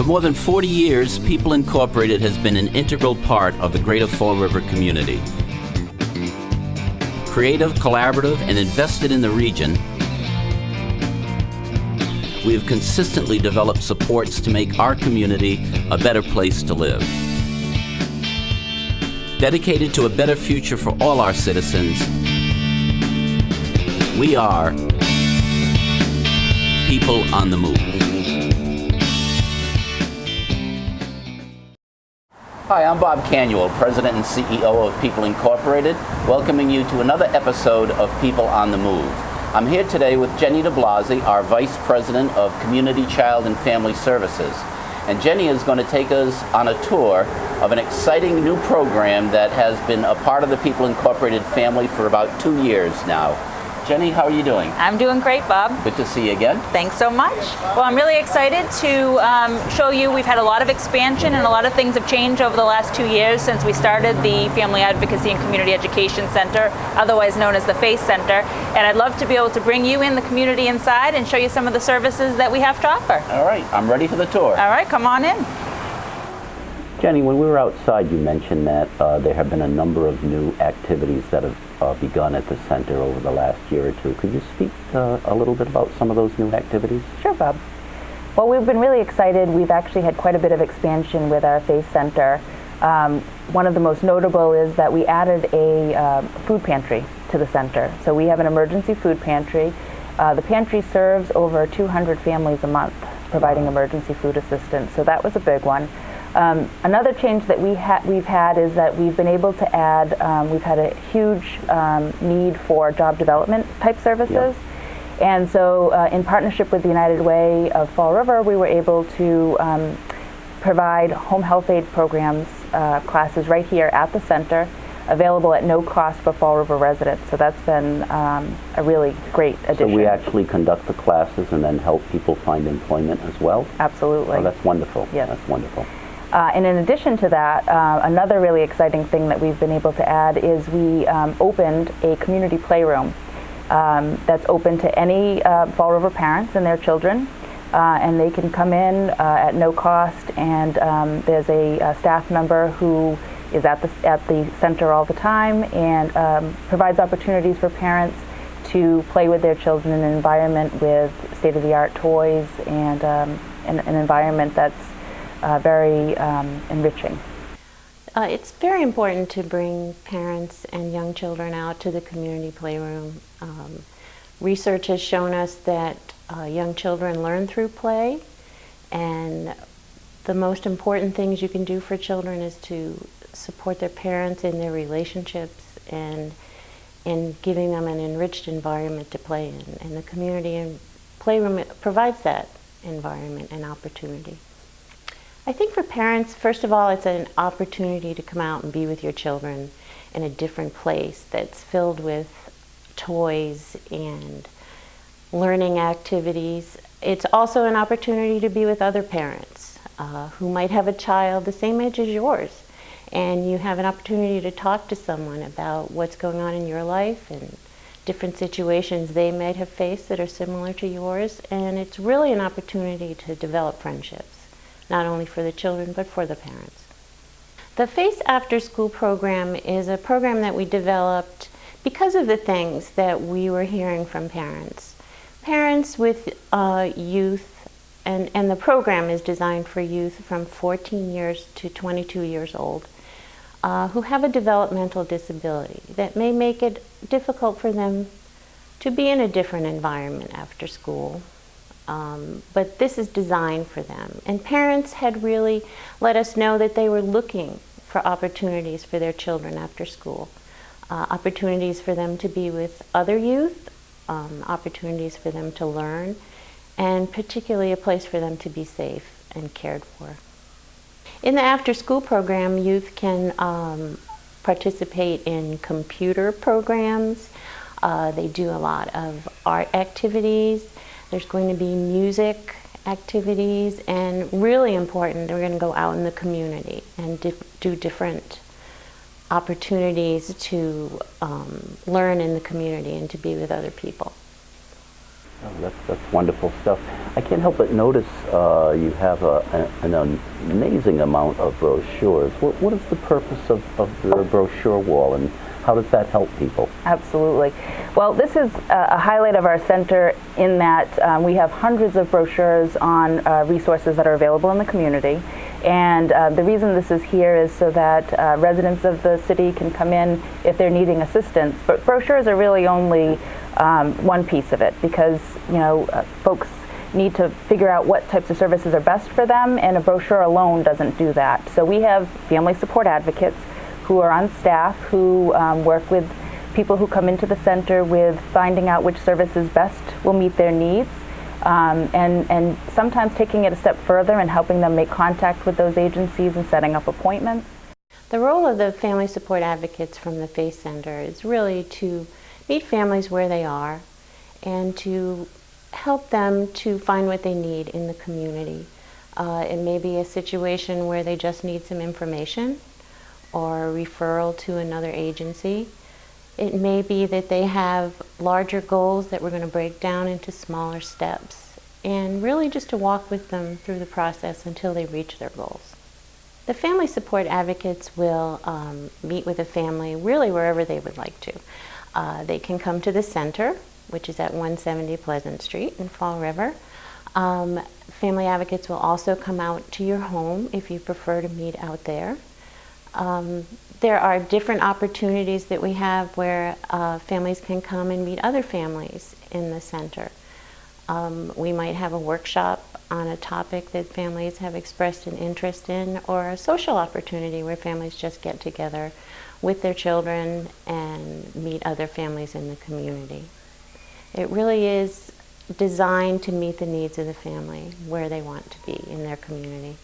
For more than 40 years, People Incorporated has been an integral part of the greater Fall River community. Creative, collaborative, and invested in the region, we have consistently developed supports to make our community a better place to live. Dedicated to a better future for all our citizens, we are People on the Move. Hi, I'm Bob Canuel, President and CEO of People Incorporated, welcoming you to another episode of People on the Move. I'm here today with Jenny DeBlasi, our Vice President of Community, Child, and Family Services. And Jenny is going to take us on a tour of an exciting new program that has been a part of the People Incorporated family for about 2 years now. Jenny, how are you doing? I'm doing great, Bob. Good to see you again. Thanks so much. Well, I'm really excited to show you we've had a lot of expansion and a lot of things have changed over the last 2 years since we started the Family Advocacy and Community Education Center, otherwise known as the FACE Center. And I'd love to be able to bring you in the community inside and show you some of the services that we have to offer. All right, I'm ready for the tour. All right, come on in. Jenny, when we were outside, you mentioned that there have been a number of new activities that have begun at the center over the last year or two. Could you speak a little bit about some of those new activities? Sure, Bob. Well, we've been really excited. We've actually had quite a bit of expansion with our FACE Center. One of the most notable is that we added a food pantry to the center. So we have an emergency food pantry. The pantry serves over 200 families a month, providing emergency food assistance. So that was a big one. Another change that we've had is that we've been able to add, we've had a huge need for job development type services. Yep. And so in partnership with the United Way of Fall River, we were able to provide home health aid programs, classes right here at the center, available at no cost for Fall River residents. So that's been a really great addition. So we actually conduct the classes and then help people find employment as well? Absolutely. Oh, that's wonderful. Yes. That's wonderful. And in addition to that, another really exciting thing that we've been able to add is we opened a community playroom that's open to any Fall River parents and their children. And they can come in at no cost, and there's a staff member who is at the center all the time and provides opportunities for parents to play with their children in an environment with state-of-the-art toys and an environment that's very enriching. It's very important to bring parents and young children out to the community playroom. Research has shown us that young children learn through play, and the most important things you can do for children is to support their parents in their relationships and in giving them an enriched environment to play in. And the community and playroom provides that environment and opportunity. I think for parents, first of all, it's an opportunity to come out and be with your children in a different place that's filled with toys and learning activities. It's also an opportunity to be with other parents who might have a child the same age as yours, and you have an opportunity to talk to someone about what's going on in your life and different situations they might have faced that are similar to yours, and it's really an opportunity to develop friendships, not only for the children, but for the parents. The FACE After School program is a program that we developed because of the things that we were hearing from parents. Parents with youth, and the program is designed for youth from 14 years to 22 years old, who have a developmental disability that may make it difficult for them to be in a different environment after school. But this is designed for them. And parents had really let us know that they were looking for opportunities for their children after school. Opportunities for them to be with other youth, opportunities for them to learn, and particularly a place for them to be safe and cared for. In the after-school program, youth can participate in computer programs. They do a lot of art activities. There's going to be music activities, and really important, they're going to go out in the community and do different opportunities to learn in the community and to be with other people. Oh, that's wonderful stuff. I can't help but notice you have an amazing amount of brochures. What is the purpose of the brochure wall, and how does that help people? Absolutely. Well, this is a highlight of our center in that we have hundreds of brochures on resources that are available in the community. And the reason this is here is so that residents of the city can come in if they're needing assistance. But brochures are really only one piece of it, because folks need to figure out what types of services are best for them, and a brochure alone doesn't do that. So we have family support advocates who are on staff who work with people who come into the center with finding out which services best will meet their needs, and sometimes taking it a step further and helping them make contact with those agencies and setting up appointments. The role of the family support advocates from the Faith Center is really to meet families where they are and to help them to find what they need in the community. It may be a situation where they just need some information or a referral to another agency. It may be that they have larger goals that we're going to break down into smaller steps, and really just to walk with them through the process until they reach their goals. The family support advocates will meet with a family really wherever they would like to. They can come to the center, which is at 170 Pleasant Street in Fall River. Family advocates will also come out to your home if you prefer to meet out there. There are different opportunities that we have where families can come and meet other families in the center. We might have a workshop on a topic that families have expressed an interest in, or a social opportunity where families just get together with their children and meet other families in the community. It really is designed to meet the needs of the family where they want to be in their community.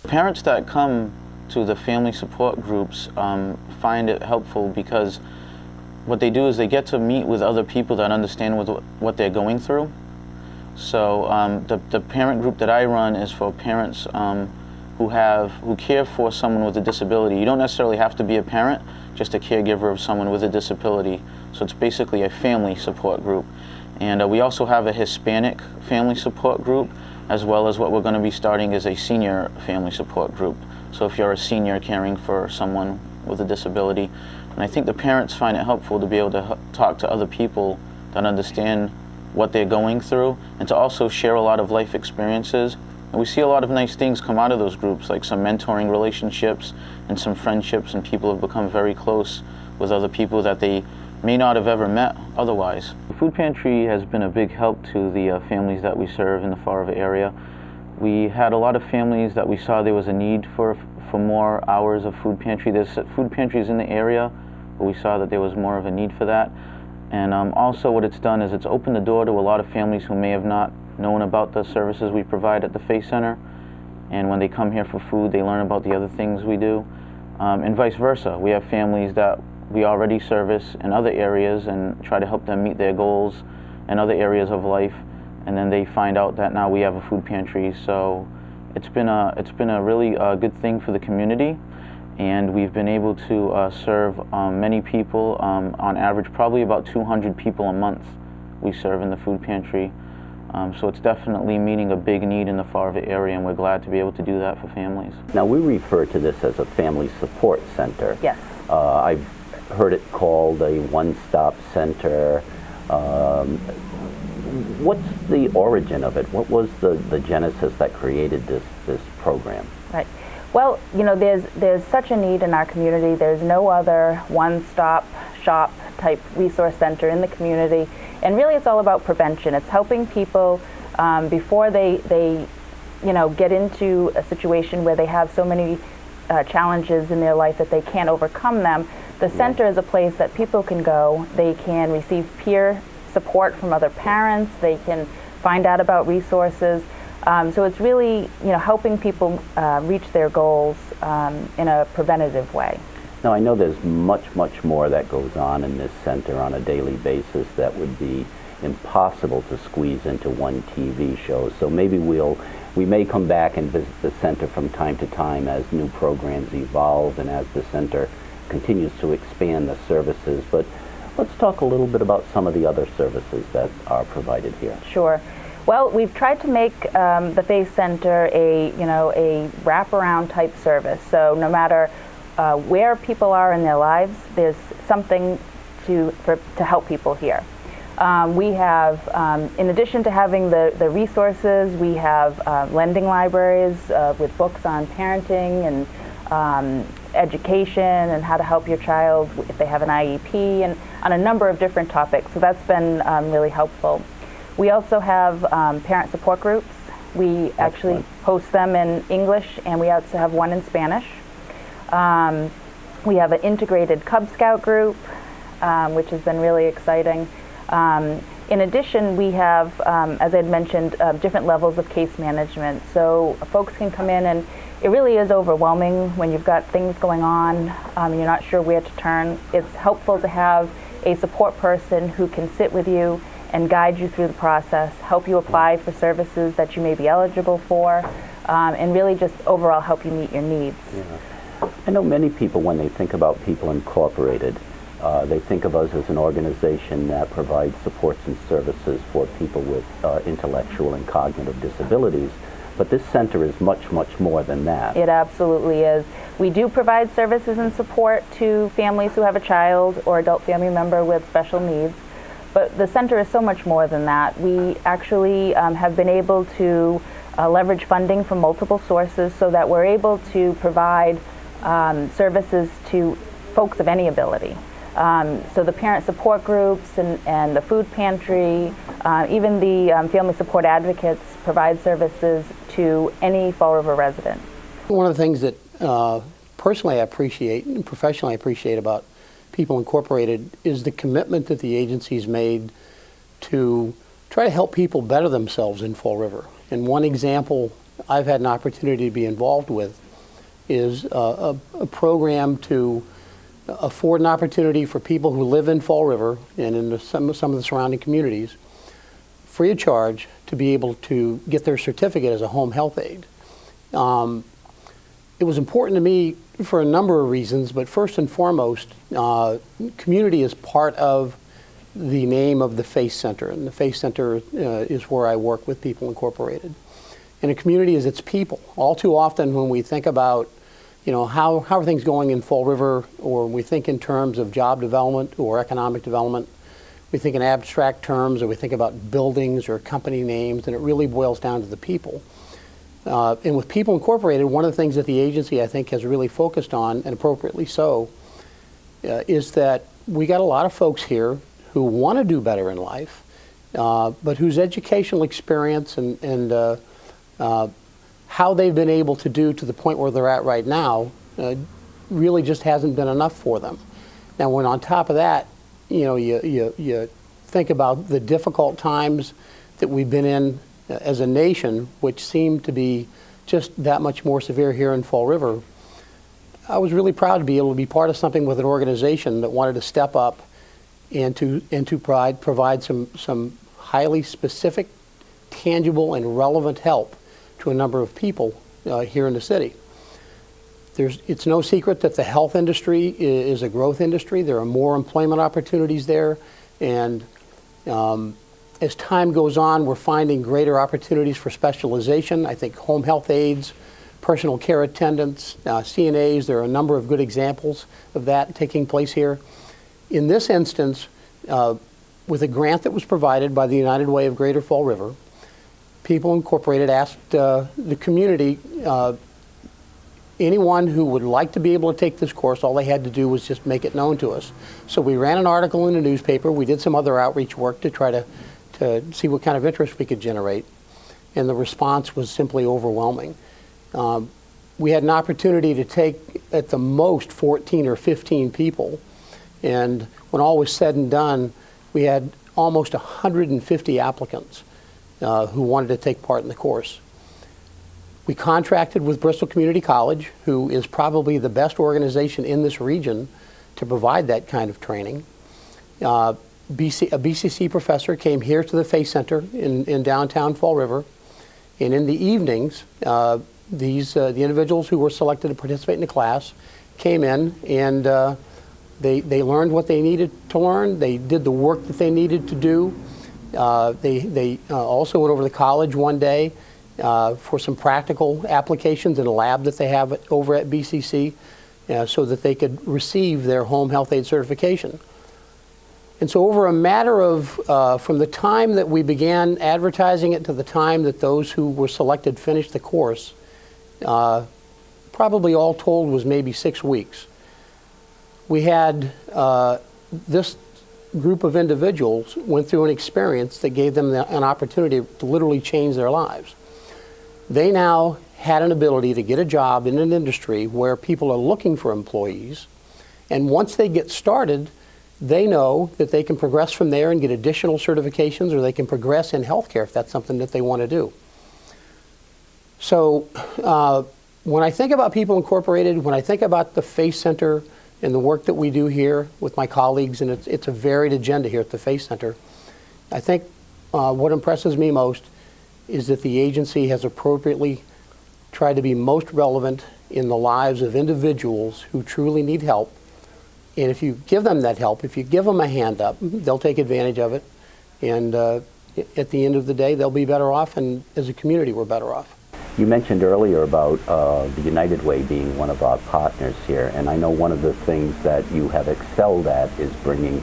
Parents that come to the family support groups find it helpful because what they do is they get to meet with other people that understand what they're going through. So the parent group that I run is for parents who care for someone with a disability. You don't necessarily have to be a parent, just a caregiver of someone with a disability. So it's basically a family support group. And we also have a Hispanic family support group, as well as what we're going to be starting is a senior family support group. So if you're a senior caring for someone with a disability, and I think the parents find it helpful to be able to talk to other people that understand what they're going through, and to also share a lot of life experiences. And we see a lot of nice things come out of those groups, like some mentoring relationships and some friendships, and people have become very close with other people that they may not have ever met otherwise. The food pantry has been a big help to the families that we serve in the Fall River area. We had a lot of families that we saw there was a need for more hours of food pantry. There's food pantries in the area, but we saw that there was more of a need for that. And also what it's done is it's opened the door to a lot of families who may have not known about the services we provide at the Faith Center. And when they come here for food, they learn about the other things we do. And vice versa. We have families that we already service in other areas and try to help them meet their goals in other areas of life, and then they find out that now we have a food pantry. So it's been a really good thing for the community, and we've been able to serve many people. On average, probably about 200 people a month we serve in the food pantry. So it's definitely meeting a big need in the Fall River area, and we're glad to be able to do that for families. Now, we refer to this as a family support center. Yes. I've heard it called a one-stop center. What's the origin of it? What was the genesis that created this program? Right. Well, there's such a need in our community. There's no other one-stop shop type resource center in the community, and really it's all about prevention. It's helping people before they get into a situation where they have so many challenges in their life that they can't overcome them. The center is a place that people can go. They can receive peer support from other parents. They can find out about resources. So it's really, helping people reach their goals in a preventative way. Now, I know there's much more that goes on in this center on a daily basis that would be impossible to squeeze into one TV show. So maybe we may come back and visit the center from time to time as new programs evolve and as the center continues to expand the services. But let's talk a little bit about some of the other services that are provided here. Sure. Well, we've tried to make the Faith Center a wraparound type service. So no matter where people are in their lives, there's something to help people here. We have, in addition to having the resources, we have lending libraries with books on parenting and education and how to help your child if they have an IEP, and on a number of different topics. So that's been really helpful. We also have parent support groups. We actually host them in English, and we also have one in Spanish. We have an integrated Cub Scout group, which has been really exciting. In addition, we have, as I had mentioned, different levels of case management. So folks can come in, and it really is overwhelming when you've got things going on, and you're not sure where to turn. It's helpful to have a support person who can sit with you and guide you through the process, help you apply for services that you may be eligible for, and really just overall help you meet your needs. Yeah. I know many people, when they think about People Incorporated, they think of us as an organization that provides supports and services for people with intellectual and cognitive disabilities. But this center is much, much more than that. It absolutely is. We do provide services and support to families who have a child or adult family member with special needs. But the center is so much more than that. We actually have been able to leverage funding from multiple sources so that we're able to provide services to folks of any ability. So the parent support groups and the food pantry, even the family support advocates provide services to any Fall River resident. One of the things that personally I appreciate and professionally I appreciate about People Incorporated is the commitment that the agency's made to try to help people better themselves in Fall River. And one example I've had an opportunity to be involved with is a program to afford an opportunity for people who live in Fall River and in some of the surrounding communities, free of charge, to be able to get their certificate as a home health aide. It was important to me for a number of reasons, but first and foremost, community is part of the name of the Faith Center, and the Faith Center is where I work with People Incorporated. And a community is its people. All too often when we think about how are things going in Fall River, or we think in terms of job development or economic development, we think in abstract terms, or we think about buildings or company names, and it really boils down to the people. And with People Incorporated, one of the things that the agency, I think, has really focused on, and appropriately so, is that we got a lot of folks here who want to do better in life, but whose educational experience and how they've been able to do to the point where they're at right now really just hasn't been enough for them. Now, when on top of that, you think about the difficult times that we've been in as a nation, which seem to be just that much more severe here in Fall River, I was really proud to be able to be part of something with an organization that wanted to step up and to provide some highly specific, tangible, and relevant help to a number of people here in the city. It's no secret that the health industry is a growth industry. There are more employment opportunities there, and as time goes on, we're finding greater opportunities for specialization. I think home health aides, personal care attendants, CNAs, there are a number of good examples of that taking place here. In this instance, with a grant that was provided by the United Way of Greater Fall River, People Incorporated asked the community, anyone who would like to be able to take this course, all they had to do was just make it known to us. So we ran an article in the newspaper. We did some other outreach work to try to see what kind of interest we could generate, and the response was simply overwhelming. We had an opportunity to take at the most 14 or 15 people, and when all was said and done, we had almost 150 applicants who wanted to take part in the course. We contracted with Bristol Community College, who is probably the best organization in this region to provide that kind of training. A BCC professor came here to the Faith Center in downtown Fall River, and in the evenings, the individuals who were selected to participate in the class came in, and they learned what they needed to learn. They did the work that they needed to do. They also went over to college one day for some practical applications in a lab that they have over at BCC so that they could receive their home health aide certification. And so over a matter of, from the time that we began advertising it to the time that those who were selected finished the course, probably all told was maybe 6 weeks. We had this group of individuals went through an experience that gave them an opportunity to literally change their lives. They now had an ability to get a job in an industry where people are looking for employees, and once they get started, they know that they can progress from there and get additional certifications, or they can progress in healthcare if that's something that they want to do. So when I think about People Incorporated, when I think about the FACE Center and the work that we do here with my colleagues, and it's a varied agenda here at the FACE Center, I think what impresses me most is that the agency has appropriately tried to be most relevant in the lives of individuals who truly need help. And if you give them that help, if you give them a hand up, they'll take advantage of it. And at the end of the day, they'll be better off, and as a community, we're better off. You mentioned earlier about the United Way being one of our partners here, and I know one of the things that you have excelled at is bringing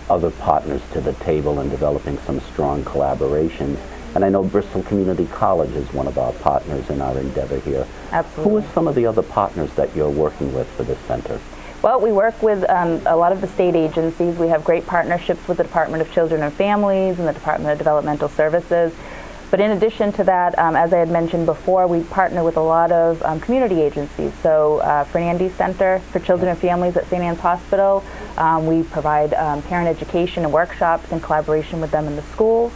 other partners to the table and developing some strong collaborations. And I know Bristol Community College is one of our partners in our endeavor here. Absolutely. Who are some of the other partners that you're working with for this center? Well, we work with a lot of the state agencies. We have great partnerships with the Department of Children and Families and the Department of Developmental Services. But in addition to that, as I had mentioned before, we partner with a lot of community agencies. So Fernandes Center for Children and Families at St. Anne's Hospital, we provide parent education and workshops in collaboration with them in the schools.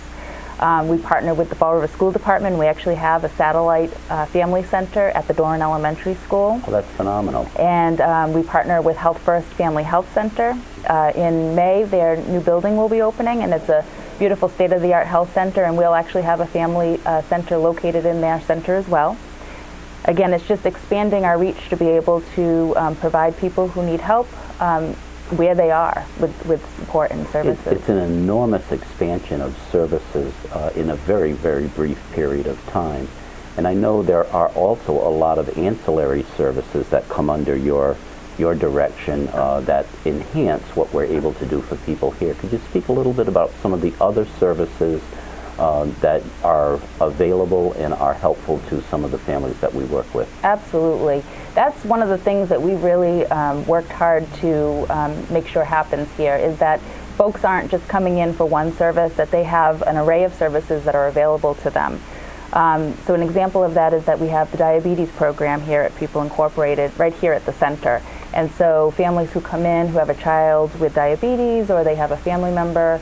We partner with the Fall River School Department. We actually have a satellite family center at the Doran Elementary School. Oh, that's phenomenal. And we partner with Health First Family Health Center. In May, their new building will be opening, and it's a beautiful state-of-the-art health center, and we'll actually have a family center located in their center as well. Again, it's just expanding our reach to be able to provide people who need help where they are with support and services. It's an enormous expansion of services in a very, very brief period of time. And I know there are also a lot of ancillary services that come under your direction that enhance what we're able to do for people here. Could you speak a little bit about some of the other services that are available and are helpful to some of the families that we work with? Absolutely. That's one of the things that we really worked hard to make sure happens here, is that folks aren't just coming in for one service, that they have an array of services that are available to them. So an example of that is that we have the diabetes program here at People Incorporated, right here at the center. And so families who come in who have a child with diabetes, or they have a family member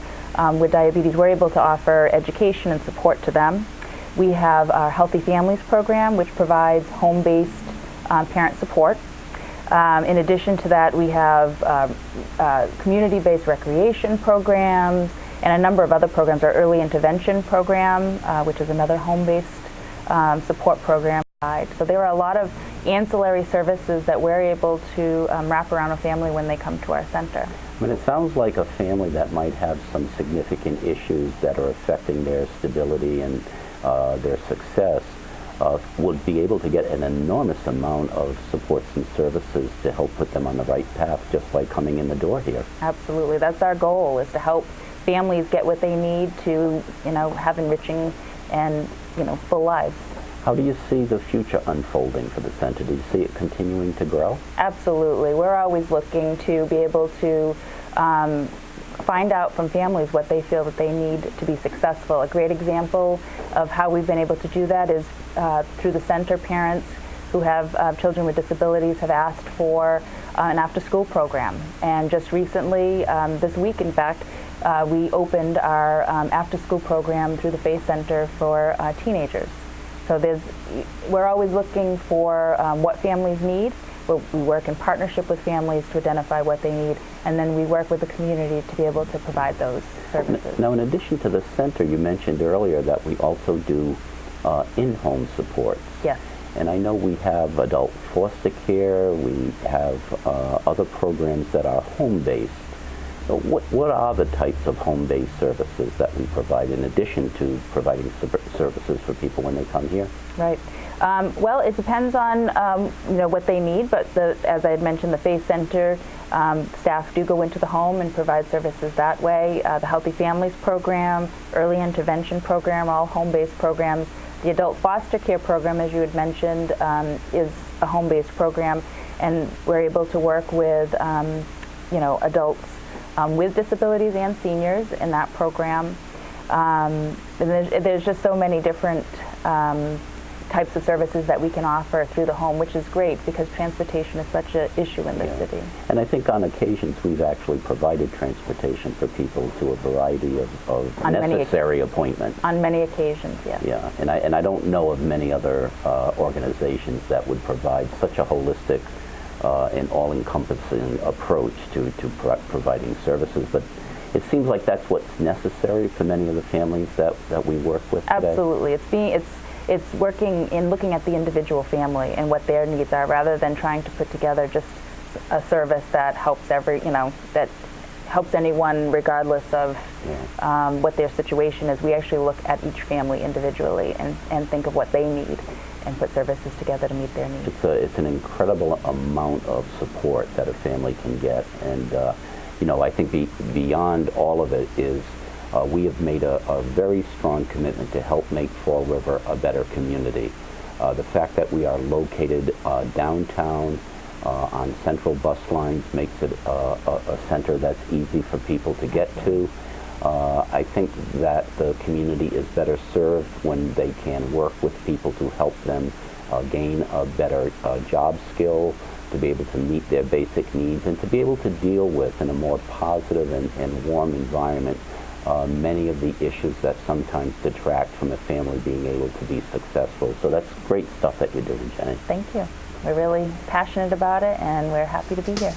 with diabetes, we're able to offer education and support to them. We have our Healthy Families program, which provides home-based parent support. In addition to that, we have community-based recreation programs and a number of other programs. Our Early Intervention program, which is another home-based support program. So there are a lot of ancillary services that we're able to wrap around a family when they come to our center. I mean, it sounds like a family that might have some significant issues that are affecting their stability and their success would be able to get an enormous amount of supports and services to help put them on the right path just by coming in the door here. Absolutely. That's our goal, is to help families get what they need to, have enriching and, full lives. How do you see the future unfolding for the center? Do you see it continuing to grow? Absolutely. We're always looking to be able to find out from families what they feel that they need to be successful. A great example of how we've been able to do that is through the center. Parents who have children with disabilities have asked for an after-school program. And just recently, this week in fact, we opened our after-school program through the FACE Center for teenagers. So we're always looking for what families need. We work in partnership with families to identify what they need, and then we work with the community to be able to provide those services. Now, in addition to the center, you mentioned earlier that we also do in-home support. Yes. And I know we have adult foster care, we have other programs that are home-based. So what are the types of home-based services that we provide in addition to providing services for people when they come here? Right. Well, it depends on what they need, but as I had mentioned, the Faith Center staff do go into the home and provide services that way. The Healthy Families Program, Early Intervention Program, all home-based programs. The Adult Foster Care Program, as you had mentioned, is a home-based program, and we're able to work with adults with disabilities and seniors in that program. And there's just so many different types of services that we can offer through the home, which is great because transportation is such an issue in this city. And I think on occasions we've actually provided transportation for people to a variety of necessary appointments. On many occasions, yes. Yeah, and I don't know of many other organizations that would provide such a holistic and all-encompassing approach to providing services, but it seems like that's what's necessary for many of the families that we work with today. Absolutely. It's working in looking at the individual family and what their needs are, rather than trying to put together just a service that helps that helps anyone regardless of what their situation is. We actually look at each family individually and think of what they need and put services together to meet their needs. It's an incredible amount of support that a family can get, and I think beyond all of it is we have made a very strong commitment to help make Fall River a better community. The fact that we are located downtown on central bus lines makes it a center that's easy for people to get to. I think that the community is better served when they can work with people to help them gain a better job skill, to be able to meet their basic needs, and to be able to deal with, in a more positive and warm environment, many of the issues that sometimes detract from a family being able to be successful. So that's great stuff that you're doing, Jenny. Thank you. We're really passionate about it, and we're happy to be here.